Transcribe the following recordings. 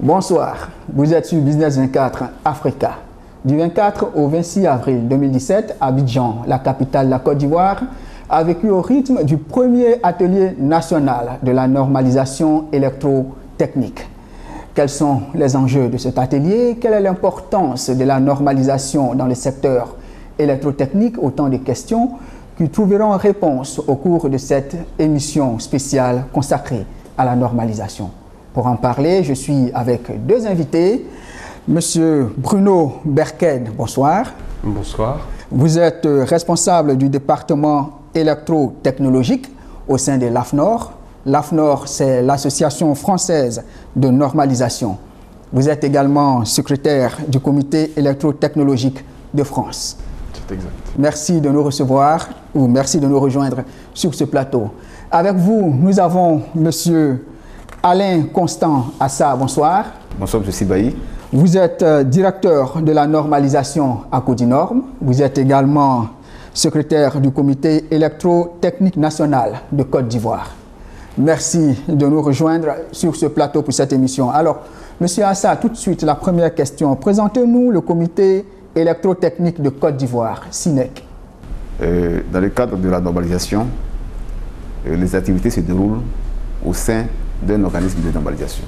Bonsoir, vous êtes sur Business 24 Africa. Du 24 au 26 avril 2017, Abidjan, la capitale de la Côte d'Ivoire, a vécu au rythme du premier atelier national de la normalisation électrotechnique. Quels sont les enjeux de cet atelier? Quelle est l'importance de la normalisation dans le secteur électrotechnique? Autant de questions qui trouveront réponse au cours de cette émission spéciale consacrée à la normalisation. Pour en parler, je suis avec deux invités. Monsieur Bruno Berked, bonsoir. Bonsoir. Vous êtes responsable du département électrotechnologique au sein de l'AFNOR. L'AFNOR, c'est l'Association française de normalisation. Vous êtes également secrétaire du comité électrotechnologique de France. C'est exact. Merci de nous recevoir ou merci de nous rejoindre sur ce plateau. Avec vous, nous avons monsieur Alain Constant Assa, bonsoir. Bonsoir, M. Sibaï. Vous êtes directeur de la normalisation à Codinorm. Vous êtes également secrétaire du comité électrotechnique national de Côte d'Ivoire. Merci de nous rejoindre sur ce plateau pour cette émission. Alors, M. Assa, tout de suite, la première question. Présentez-nous le comité électrotechnique de Côte d'Ivoire, SINEC. Dans le cadre de la normalisation, les activités se déroulent au sein d'un organisme de normalisation.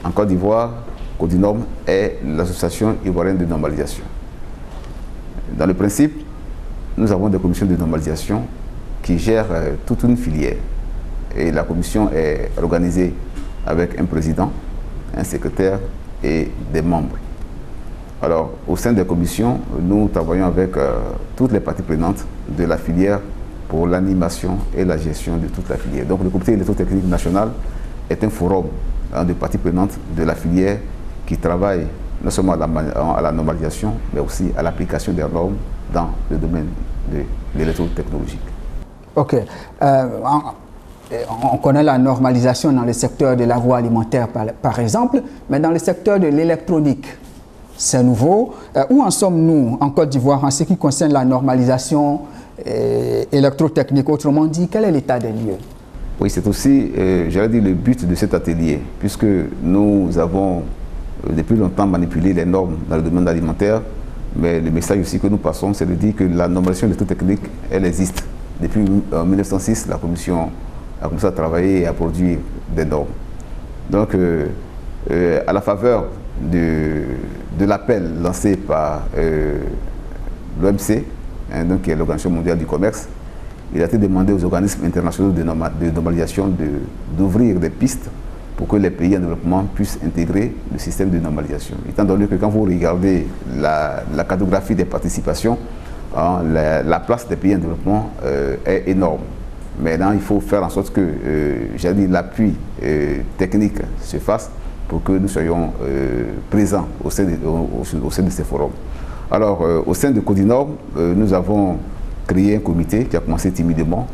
En Côte d'Ivoire, Codinorm est l'association ivoirienne de normalisation. Dans le principe, nous avons des commissions de normalisation qui gèrent toute une filière. Et la commission est organisée avec un président, un secrétaire et des membres. Alors, au sein des commissions, nous travaillons avec toutes les parties prenantes de la filière pour l'animation et la gestion de toute la filière. Donc, le comité électrotechnique national est un forum de parties prenantes de la filière qui travaille non seulement à la normalisation, mais aussi à l'application des normes dans le domaine de l'électrotechnologie. OK. On connaît la normalisation dans le secteur de l'agroalimentaire, par exemple, mais dans le secteur de l'électronique, c'est nouveau. Où en sommes-nous en Côte d'Ivoire en ce qui concerne la normalisation électrotechnique? Autrement dit, quel est l'état des lieux? Oui, c'est aussi, j'allais dire, le but de cet atelier, puisque nous avons depuis longtemps manipulé les normes dans le domaine alimentaire, mais le message aussi que nous passons, c'est de dire que la normalisation électrotechnique, elle existe. Depuis 1906, la Commission a commencé à travailler et à produire des normes. Donc, à la faveur de l'appel lancé par l'OMC, donc qui est l'Organisation mondiale du commerce, il a été demandé aux organismes internationaux de normalisation d'ouvrir des pistes pour que les pays en développement puissent intégrer le système de normalisation. Étant donné que quand vous regardez la cartographie des participations, la place des pays en développement est énorme. Maintenant, il faut faire en sorte que l'appui technique se fasse pour que nous soyons présents au sein de ces forums. Alors, au sein de Codinorm, nous avons créé un comité qui a commencé timidement.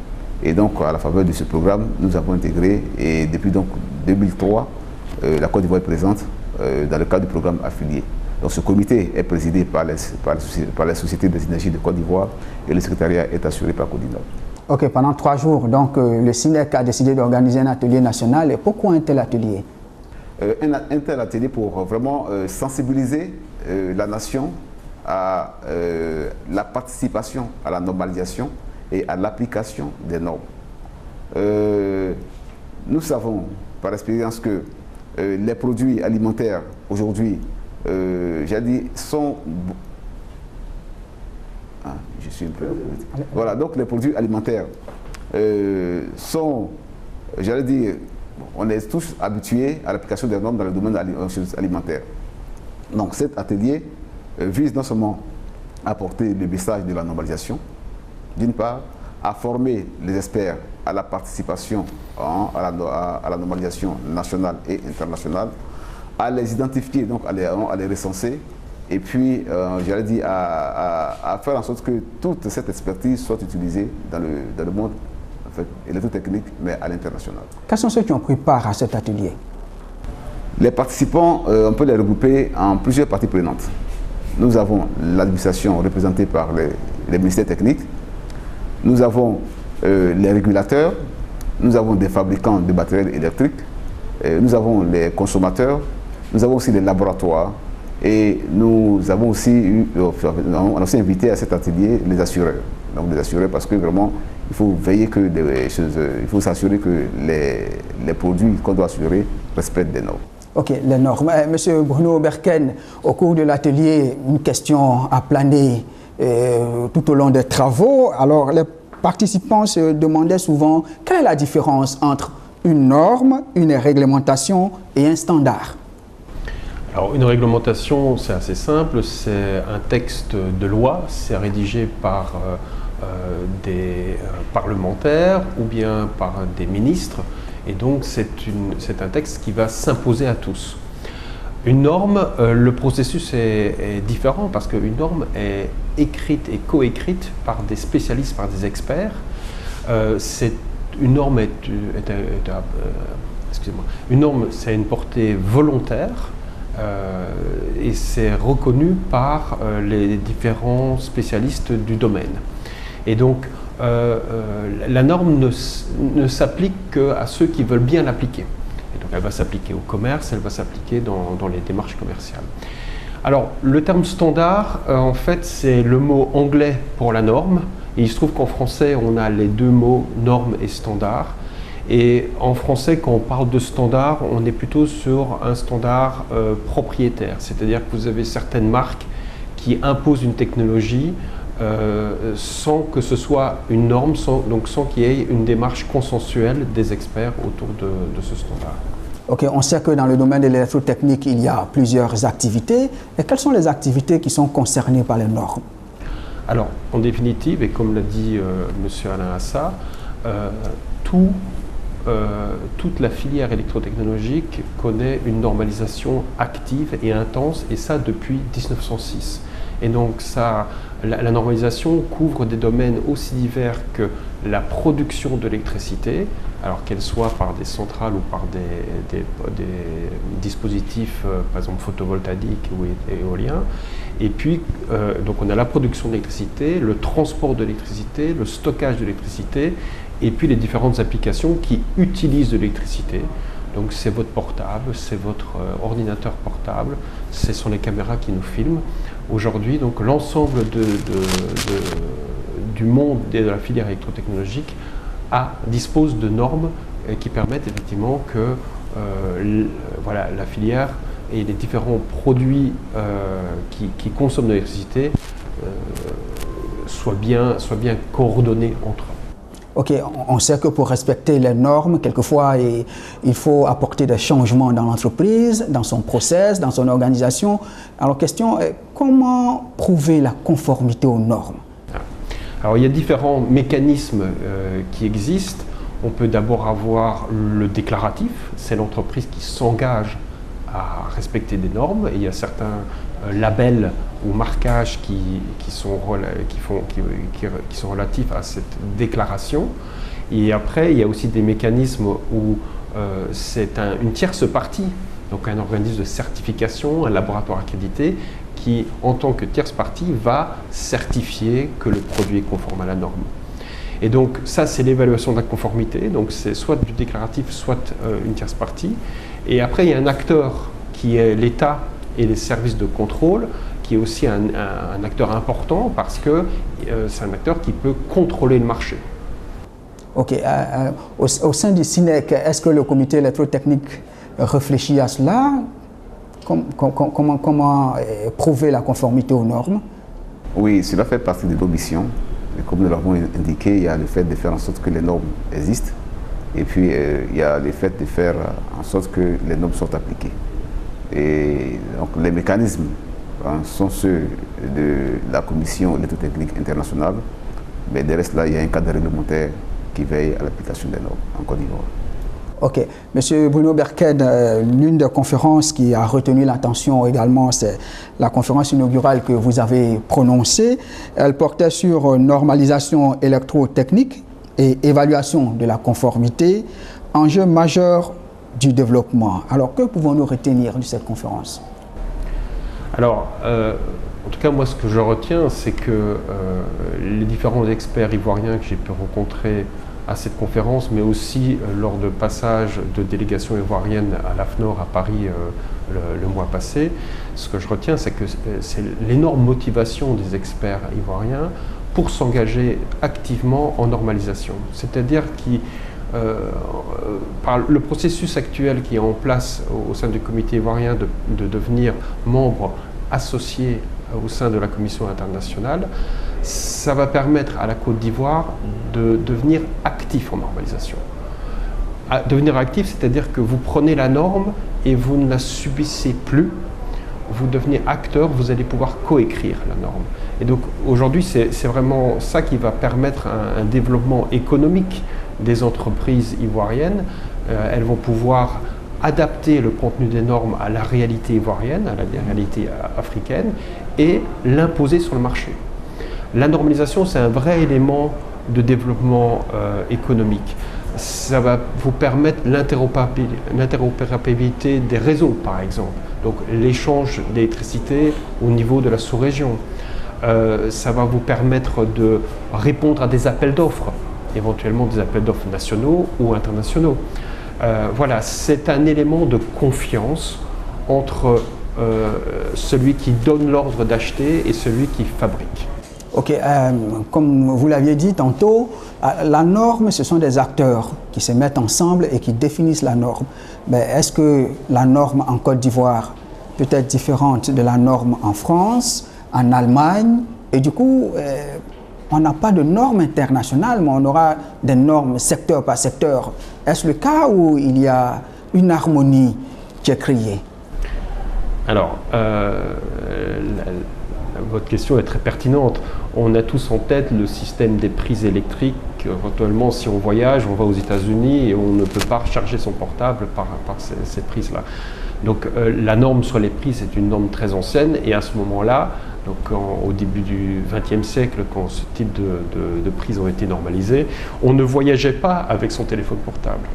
Et donc, à la faveur de ce programme, nous avons intégré, et depuis donc 2003, la Côte d'Ivoire est présente dans le cadre du programme affilié. Donc, ce comité est présidé par les sociétés des énergies de Côte d'Ivoire et le secrétariat est assuré par Codinorm. OK, pendant 3 jours, donc le SINEC a décidé d'organiser un atelier national. Et pourquoi un tel atelier? Un tel atelier pour vraiment sensibiliser la nation à la participation à la normalisation et à l'application des normes. Nous savons par expérience que les produits alimentaires aujourd'hui, sont... je suis un peu... Voilà, donc les produits alimentaires sont, on est tous habitués à l'application des normes dans le domaine alimentaire. Donc cet atelier vise non seulement à porter le message de la normalisation, d'une part, à former les experts à la participation à la normalisation nationale et internationale, à les identifier, donc à les recenser, et puis, à faire en sorte que toute cette expertise soit utilisée dans le monde électrotechnique, mais à l'international. Quels sont ceux qui ont pris part à cet atelier? Les participants, on peut les regrouper en plusieurs parties prenantes. Nous avons l'administration représentée par les ministères techniques, nous avons les régulateurs, nous avons des fabricants de matériel électrique, nous avons les consommateurs, nous avons aussi des laboratoires et nous avons aussi on a aussi invité à cet atelier les assureurs. Donc les assureurs parce que vraiment, il faut veiller que il faut s'assurer que les produits qu'on doit assurer respectent des normes. Ok, les normes. Monsieur Bruno Berken, au cours de l'atelier, une question a plané tout au long des travaux. Alors, les participants se demandaient souvent quelle est la différence entre une norme, une réglementation et un standard. Alors, une réglementation, c'est assez simple, c'est un texte de loi, c'est rédigé par des parlementaires ou bien par des ministres, et donc c'est un texte qui va s'imposer à tous. Une norme, le processus est différent parce qu'une norme est écrite et coécrite par des spécialistes, par des experts. Une norme, une norme, c'est une portée volontaire et c'est reconnu par les différents spécialistes du domaine. Et donc, la norme ne s'applique qu'à ceux qui veulent bien l'appliquer. Et donc, elle va s'appliquer au commerce, elle va s'appliquer dans les démarches commerciales. Alors, le terme standard, en fait, c'est le mot anglais pour la norme. Et il se trouve qu'en français, on a les deux mots norme et standard. Et en français, quand on parle de standard, on est plutôt sur un standard propriétaire. C'est-à-dire que vous avez certaines marques qui imposent une technologie sans que ce soit une norme, sans qu'il y ait une démarche consensuelle des experts autour de ce standard. Ok, on sait que dans le domaine de l'électrotechnique, il y a plusieurs activités. Et quelles sont les activités qui sont concernées par les normes? Alors, en définitive, et comme l'a dit M. Alain Hassa, toute la filière électrotechnologique connaît une normalisation active et intense, et ça depuis 1906. Et donc la normalisation couvre des domaines aussi divers que la production de l'électricité, alors qu'elle soit par des centrales ou par des dispositifs, par exemple photovoltaïques ou éoliens. Et puis, donc on a la production d'électricité, le transport de l'électricité, le stockage de l'électricité, et puis les différentes applications qui utilisent de l'électricité. Donc c'est votre portable, c'est votre ordinateur portable, ce sont les caméras qui nous filment. Aujourd'hui, donc l'ensemble du monde de la filière électrotechnologique dispose de normes qui permettent effectivement que la filière et les différents produits qui consomment de l'électricité soient bien coordonnés entre eux. Ok, on sait que pour respecter les normes, quelquefois, il faut apporter des changements dans l'entreprise, dans son process, dans son organisation. Alors, question, comment prouver la conformité aux normes? Alors, il y a différents mécanismes qui existent. On peut d'abord avoir le déclaratif, c'est l'entreprise qui s'engage à respecter des normes, et il y a certains labels ou marquages qui sont relatifs à cette déclaration. Et après, il y a aussi des mécanismes où c'est une tierce partie, donc un organisme de certification, un laboratoire accrédité, qui, en tant que tierce partie, va certifier que le produit est conforme à la norme. Et donc ça, c'est l'évaluation de la conformité, donc c'est soit du déclaratif, soit une tierce partie. Et après, il y a un acteur qui est l'État et les services de contrôle, qui est aussi un acteur important parce que c'est un acteur qui peut contrôler le marché. Ok. Au sein du SINEC, est-ce que le comité électrotechnique réfléchit à cela? Comment prouver la conformité aux normes? Oui, cela fait partie de nos missions. Et comme nous l'avons indiqué, il y a le fait de faire en sorte que les normes existent. Et puis, il y a le fait de faire en sorte que les normes soient appliquées. Et donc, les mécanismes sont ceux de la Commission électrotechnique internationale. Mais de reste, là, il y a un cadre réglementaire qui veille à l'application des normes en Côte d'Ivoire. Ok. Monsieur Bruno Berken, l'une des conférences qui a retenu l'attention également, c'est la conférence inaugurale que vous avez prononcée. Elle portait sur normalisation électrotechnique et évaluation de la conformité, enjeu majeur du développement. Alors, que pouvons-nous retenir de cette conférence? Alors, en tout cas, moi, ce que je retiens, c'est que les différents experts ivoiriens que j'ai pu rencontrer à cette conférence, mais aussi lors de passage de délégation ivoirienne à l'AFNOR à Paris le mois passé, ce que je retiens, c'est que c'est l'énorme motivation des experts ivoiriens pour s'engager activement en normalisation. C'est-à-dire par le processus actuel qui est en place au sein du comité ivoirien de devenir membre associé au sein de la Commission internationale, ça va permettre à la Côte d'Ivoire de devenir actif en normalisation. Devenir actif, c'est-à-dire que vous prenez la norme et vous ne la subissez plus, vous devenez acteur, vous allez pouvoir coécrire la norme. Et donc aujourd'hui, c'est vraiment ça qui va permettre un développement économique des entreprises ivoiriennes. Elles vont pouvoir adapter le contenu des normes à la réalité ivoirienne, à la réalité africaine, et l'imposer sur le marché. La normalisation, c'est un vrai élément de développement économique. Ça va vous permettre l'interopérabilité des réseaux, par exemple. Donc l'échange d'électricité au niveau de la sous-région. Ça va vous permettre de répondre à des appels d'offres, éventuellement des appels d'offres nationaux ou internationaux. Voilà, c'est un élément de confiance entre celui qui donne l'ordre d'acheter et celui qui fabrique. Ok, comme vous l'aviez dit tantôt, la norme, ce sont des acteurs qui se mettent ensemble et qui définissent la norme. Mais est-ce que la norme en Côte d'Ivoire peut être différente de la norme en France, en Allemagne? Et du coup, on n'a pas de normes internationales, mais on aura des normes secteur par secteur. Est-ce le cas où il y a une harmonie qui est créée? Alors, votre question est très pertinente. On a tous en tête le système des prises électriques. Éventuellement, si on voyage, on va aux États-Unis et on ne peut pas recharger son portable par ces prises-là. Donc la norme sur les prix, c'est une norme très ancienne, et à ce moment-là, au début du XXe siècle, quand ce type de prises ont été normalisées, on ne voyageait pas avec son téléphone portable.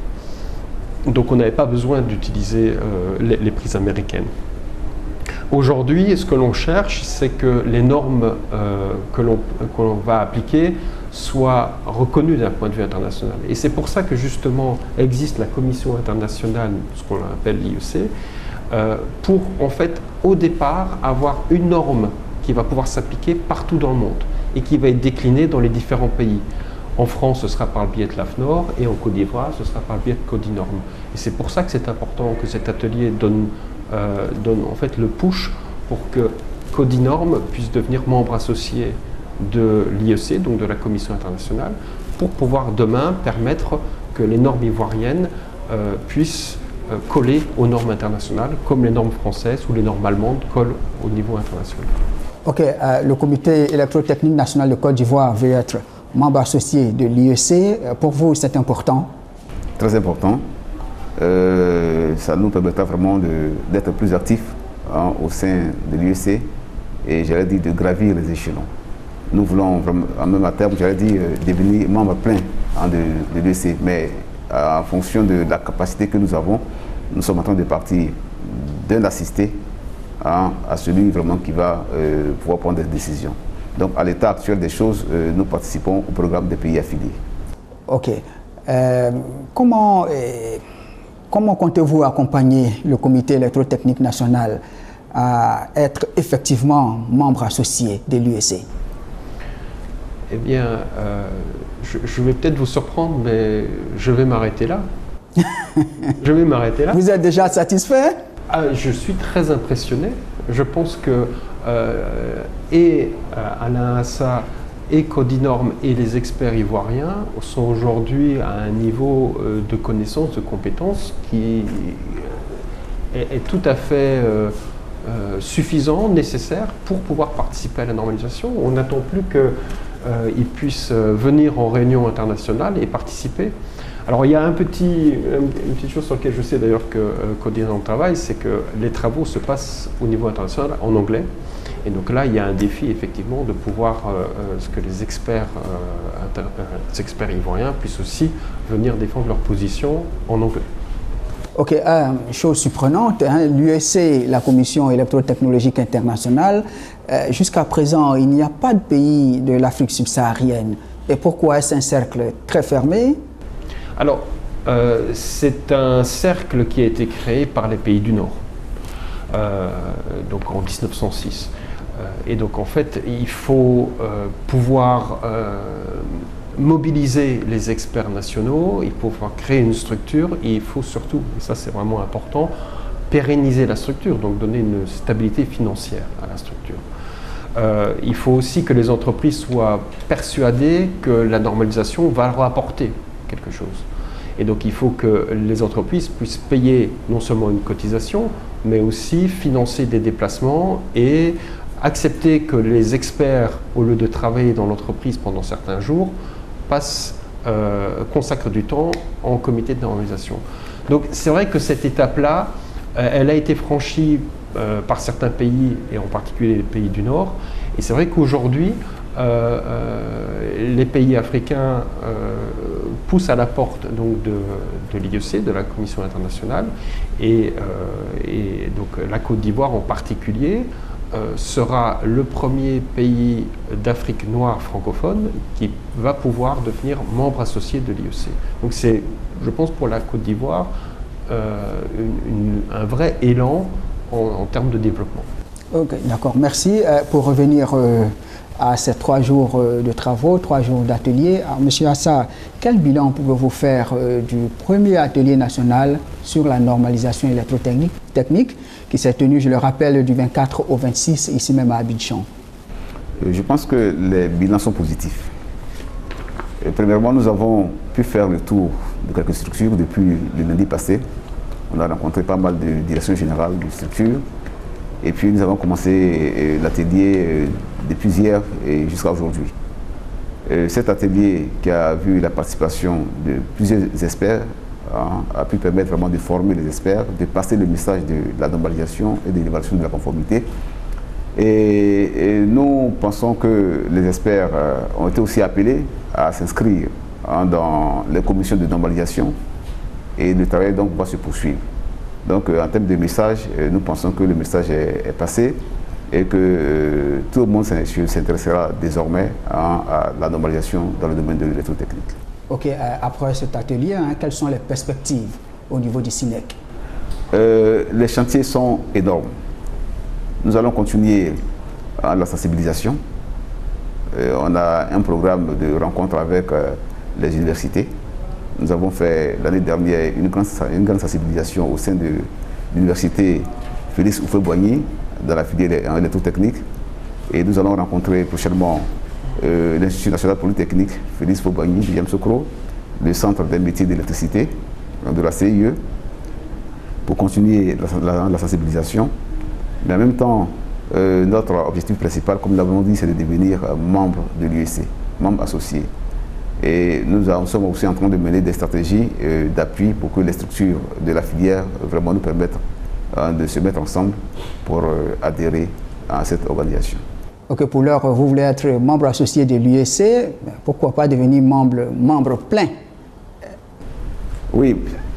Donc on n'avait pas besoin d'utiliser les prises américaines. Aujourd'hui, ce que l'on cherche, c'est que les normes que l'on va appliquer soient reconnues d'un point de vue international. Et c'est pour ça que justement existe la Commission internationale, ce qu'on appelle l'IEC, pour en fait au départ avoir une norme qui va pouvoir s'appliquer partout dans le monde et qui va être déclinée dans les différents pays. En France, ce sera par le biais de l'AFNOR, et en Côte d'Ivoire, ce sera par le biais de Codinorm. Et c'est pour ça que c'est important que cet atelier donne en fait le push pour que Codinorm puisse devenir membre associé de l'IEC, donc de la Commission internationale, pour pouvoir demain permettre que les normes ivoiriennes puissent coller aux normes internationales, comme les normes françaises ou les normes allemandes collent au niveau international. Ok, le comité électrotechnique national de Côte d'Ivoire veut être membre associé de l'IEC. Pour vous, c'est important? Très important. Ça nous permettra vraiment d'être plus actifs au sein de l'IEC et j'allais dire de gravir les échelons. Nous voulons vraiment, même à terme, j'allais dire, devenir membre plein de l'IEC, mais en fonction de la capacité que nous avons, nous sommes en train de partir d'un assisté à celui vraiment qui va pouvoir prendre des décisions. Donc à l'état actuel des choses, nous participons au programme des pays affiliés. Ok. Comment comptez-vous accompagner le comité électrotechnique national à être effectivement membre associé de l'UEC? Eh bien, je vais peut-être vous surprendre, mais je vais m'arrêter là. Je vais m'arrêter là. Vous êtes déjà satisfait? Je suis très impressionné. Je pense que Alain Hassa et Codinorm et les experts ivoiriens sont aujourd'hui à un niveau de connaissance, de compétence qui est tout à fait suffisant, nécessaire pour pouvoir participer à la normalisation. On n'attend plus qu'ils puissent venir en réunion internationale et participer. Alors il y a une petite chose sur laquelle je sais d'ailleurs que Codinorm travaille, c'est que les travaux se passent au niveau international en anglais. Et donc là, il y a un défi effectivement de pouvoir que les experts ivoiriens puissent aussi venir défendre leur position en anglais. Ok, chose surprenante, l'UEC, la Commission électrotechnologique internationale, jusqu'à présent, il n'y a pas de pays de l'Afrique subsaharienne. Et pourquoi est-ce un cercle très fermé? Alors, c'est un cercle qui a été créé par les pays du Nord. donc en 1906. Et donc en fait, il faut pouvoir mobiliser les experts nationaux, il faut pouvoir créer une structure et il faut surtout, et ça c'est vraiment important, pérenniser la structure, donc donner une stabilité financière à la structure. Il faut aussi que les entreprises soient persuadées que la normalisation va leur apporter quelque chose. Et donc il faut que les entreprises puissent payer non seulement une cotisation, mais aussi financer des déplacements et accepter que les experts, au lieu de travailler dans l'entreprise pendant certains jours, consacrent du temps en comité de normalisation. Donc c'est vrai que cette étape-là, elle a été franchie par certains pays, et en particulier les pays du Nord. Et c'est vrai qu'aujourd'hui, les pays africains poussent à la porte donc, de l'IEC, de la Commission internationale, et donc la Côte d'Ivoire en particulier sera le premier pays d'Afrique noire francophone qui va pouvoir devenir membre associé de l'IEC. Donc c'est, je pense, pour la Côte d'Ivoire, un vrai élan en termes de développement. Ok, d'accord. Merci. Pour revenir à ces 3 jours de travaux, 3 jours d'atelier, Monsieur Assa, quel bilan pouvez-vous faire du premier atelier national sur la normalisation électrotechnique qui s'est tenu, je le rappelle, du 24 au 26, ici même à Abidjan? Je pense que les bilans sont positifs. Premièrement, nous avons pu faire le tour de quelques structures depuis le lundi passé. On a rencontré pas mal de directions générales de structures. Et puis nous avons commencé l'atelier depuis hier et jusqu'à aujourd'hui. Cet atelier qui a vu la participation de plusieurs experts a pu permettre vraiment de former les experts, de passer le message de la normalisation et de l'évaluation de la conformité. Et nous pensons que les experts ont été aussi appelés à s'inscrire dans les commissions de normalisation et le travail donc va se poursuivre. Donc en termes de message, nous pensons que le message est passé et que tout le monde s'intéressera désormais à la normalisation dans le domaine de l'électrotechnique. Ok, après cet atelier, quelles sont les perspectives au niveau du SINEC? Les chantiers sont énormes. Nous allons continuer la sensibilisation. On a un programme de rencontre avec les universités. Nous avons fait l'année dernière une grande sensibilisation au sein de l'université Félix Houphouët-Boigny dans la filière en électrotechnique. Et nous allons rencontrer prochainement l'Institut national polytechnique Félix Houphouët-Boigny, James Sokro, le centre des métiers d'électricité de la CIE, pour continuer la sensibilisation. Mais en même temps, notre objectif principal, comme nous l'avons dit, c'est de devenir membre de l'UEC, membre associé. Et nous sommes aussi en train de mener des stratégies d'appui pour que les structures de la filière vraiment nous permettent de se mettre ensemble pour adhérer à cette organisation. Ok, pour l'heure, vous voulez être membre associé de l'UEC, pourquoi pas devenir membre plein? Oui,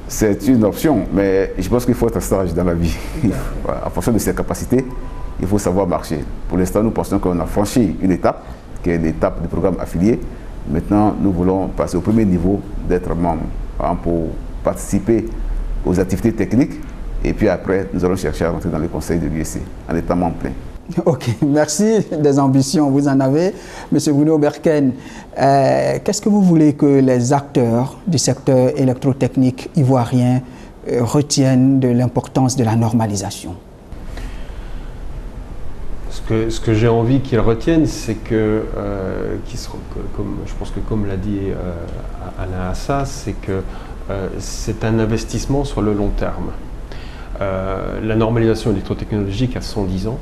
c'est une option, mais je pense qu'il faut être sage dans la vie. En fonction de ses capacités, il faut savoir marcher. Pour l'instant, nous pensons qu'on a franchi une étape, qui est l'étape du programme affilié. Maintenant, nous voulons passer au premier niveau d'être membre pour participer aux activités techniques. Et puis après, nous allons chercher à rentrer dans le conseil de l'UEC en étant membre plein. Ok, merci. Des ambitions, vous en avez. Monsieur Bruno Berken, qu'est-ce que vous voulez que les acteurs du secteur électrotechnique ivoirien retiennent de l'importance de la normalisation? Ce que j'ai envie qu'ils retiennent, c'est que, je pense que comme l'a dit Alain Assa, c'est que c'est un investissement sur le long terme. La normalisation électrotechnologique a 110 ans.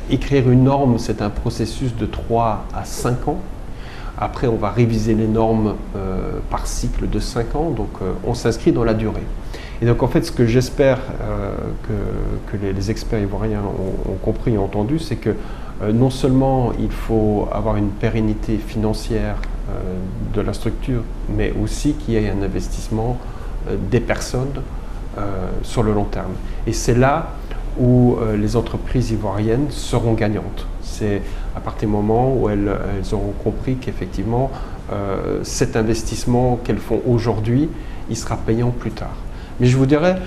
Écrire une norme, c'est un processus de 3 à 5 ans. Après, on va réviser les normes par cycle de 5 ans, donc on s'inscrit dans la durée. Et donc en fait, ce que j'espère que les experts ivoiriens ont compris et entendu, c'est que non seulement il faut avoir une pérennité financière de la structure, mais aussi qu'il y ait un investissement des personnes sur le long terme. Et c'est là où les entreprises ivoiriennes seront gagnantes. C'est à partir du moment où elles auront compris qu'effectivement cet investissement qu'elles font aujourd'hui, il sera payant plus tard. Mais je vous dirais,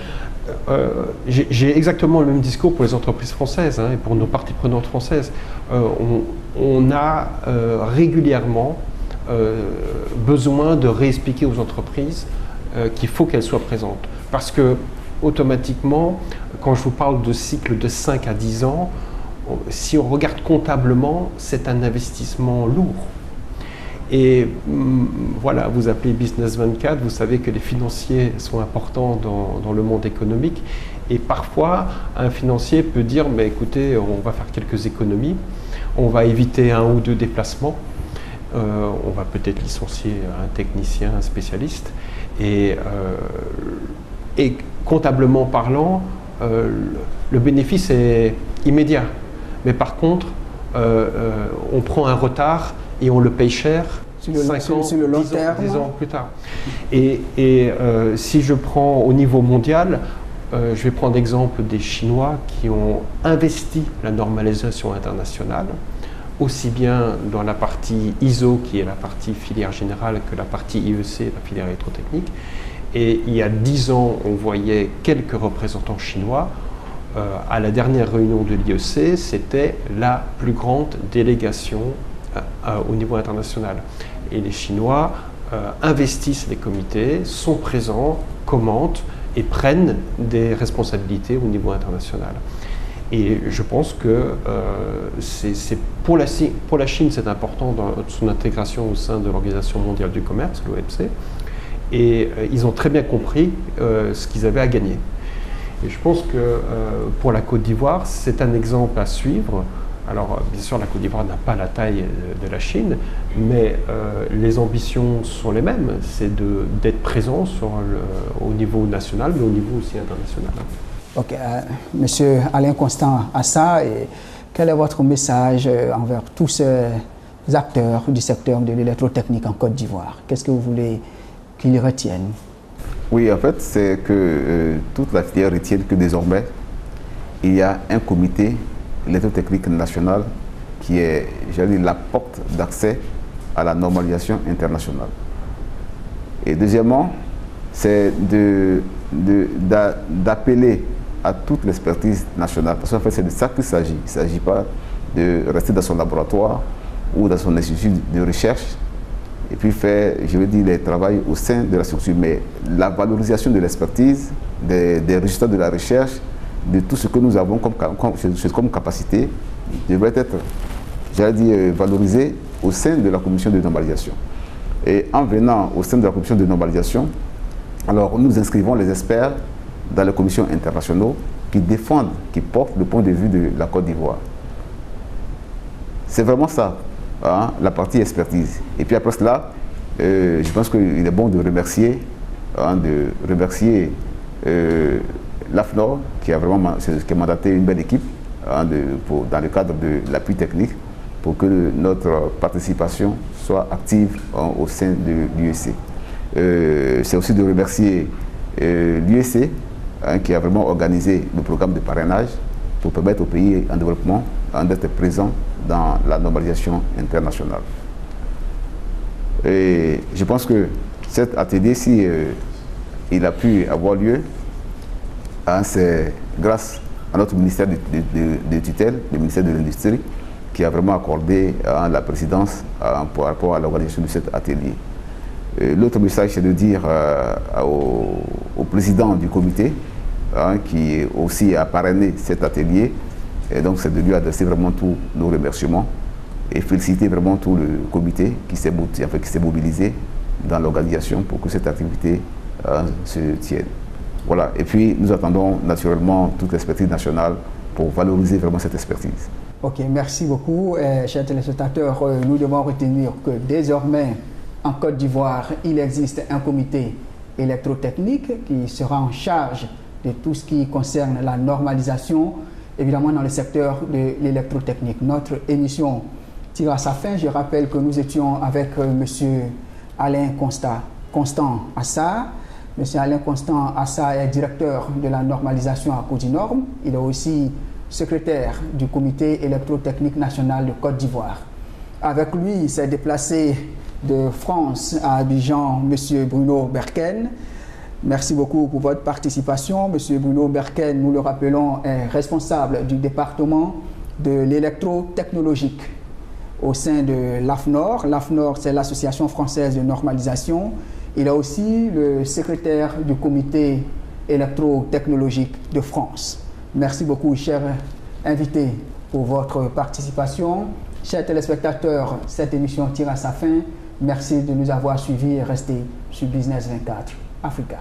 j'ai exactement le même discours pour les entreprises françaises et pour nos parties prenantes françaises. On a régulièrement besoin de réexpliquer aux entreprises qu'il faut qu'elles soient présentes. Parce que, automatiquement, quand je vous parle de cycle de 5 à 10 ans, si on regarde comptablement, c'est un investissement lourd. Et voilà, vous appelez Business 24, vous savez que les financiers sont importants dans le monde économique. Et parfois, un financier peut dire, mais écoutez, on va faire quelques économies, on va éviter 1 ou 2 déplacements, on va peut-être licencier un technicien, un spécialiste. Et comptablement parlant, le bénéfice est immédiat. Mais par contre, on prend un retard et on le paye cher 5 ans, sur le long 10 ans plus tard. Et si je prends au niveau mondial, je vais prendre l'exemple des Chinois qui ont investi la normalisation internationale, aussi bien dans la partie ISO, qui est la partie filière générale, que la partie IEC, la filière électrotechnique. Et il y a 10 ans, on voyait quelques représentants chinois. À la dernière réunion de l'IEC, c'était la plus grande délégation au niveau international. Et les Chinois investissent les comités, sont présents, commentent et prennent des responsabilités au niveau international. Et je pense que pour la Chine, c'est important dans son intégration au sein de l'Organisation mondiale du commerce, l'OMC, et ils ont très bien compris ce qu'ils avaient à gagner. Et je pense que pour la Côte d'Ivoire, c'est un exemple à suivre. Alors, bien sûr, la Côte d'Ivoire n'a pas la taille de la Chine, mais les ambitions sont les mêmes. C'est d'être présent au niveau national, mais au niveau aussi international. Ok, Monsieur Alain Constant Assa, quel est votre message envers tous ces acteurs du secteur de l'électrotechnique en Côte d'Ivoire? Qu'est-ce que vous voulez qu'ils retiennent? Oui, en fait, c'est que toute la filière retienne que désormais, il y a un comité électrotechnique national qui est, j'allais dire, la porte d'accès à la normalisation internationale. Et deuxièmement, c'est d'appeler à toute l'expertise nationale, parce qu'en fait, c'est de ça qu'il s'agit. Il ne s'agit pas de rester dans son laboratoire ou dans son institut de recherche et puis faire, je veux dire, les travaux au sein de la structure, mais la valorisation de l'expertise, des résultats de la recherche, de tout ce que nous avons comme capacité, devrait être, j'allais dire, valorisé au sein de la commission de normalisation. Et en venant au sein de la commission de normalisation, alors nous inscrivons les experts dans les commissions internationales qui défendent, qui portent le point de vue de la Côte d'Ivoire. C'est vraiment ça, la partie expertise. Et puis après cela, je pense qu'il est bon de remercier l'AFNOR qui a mandaté une belle équipe dans le cadre de l'appui technique pour que notre participation soit active au sein de l'UEC. C'est aussi de remercier l'UEC qui a vraiment organisé le programme de parrainage pour permettre aux pays en développement d'être présents dans la normalisation internationale. Et je pense que cet atelier, si il a pu avoir lieu, c'est grâce à notre ministère de tutelle, le ministère de l'Industrie, qui a vraiment accordé la présidence par rapport à l'organisation de cet atelier. L'autre message, c'est de dire au président du comité, qui aussi a parrainé cet atelier, et donc c'est de lui adresser vraiment tous nos remerciements et féliciter vraiment tout le comité qui s'est mobilisé dans l'organisation pour que cette activité se tienne. Voilà. Et puis nous attendons naturellement toute l'expertise nationale pour valoriser vraiment cette expertise. Ok, merci beaucoup. Chers téléspectateurs, nous devons retenir que désormais, en Côte d'Ivoire, il existe un comité électrotechnique qui sera en charge de tout ce qui concerne la normalisation, évidemment dans le secteur de l'électrotechnique. Notre émission tire à sa fin. Je rappelle que nous étions avec M. Alain Constant Assa. M. Alain Constant Assa est directeur de la normalisation à Codinorm. Il est aussi secrétaire du comité électrotechnique national de Côte d'Ivoire. Avec lui, il s'est déplacé de France à Abidjan, M. Bruno Berken. Merci beaucoup pour votre participation. Monsieur Bruno Berken, nous le rappelons, est responsable du département de l'électrotechnologique au sein de l'AFNOR. L'AFNOR, c'est l'Association française de normalisation. Il est aussi le secrétaire du comité électrotechnologique de France. Merci beaucoup, chers invités, pour votre participation. Chers téléspectateurs, cette émission tire à sa fin. Merci de nous avoir suivis et restés sur Business 24 Africa.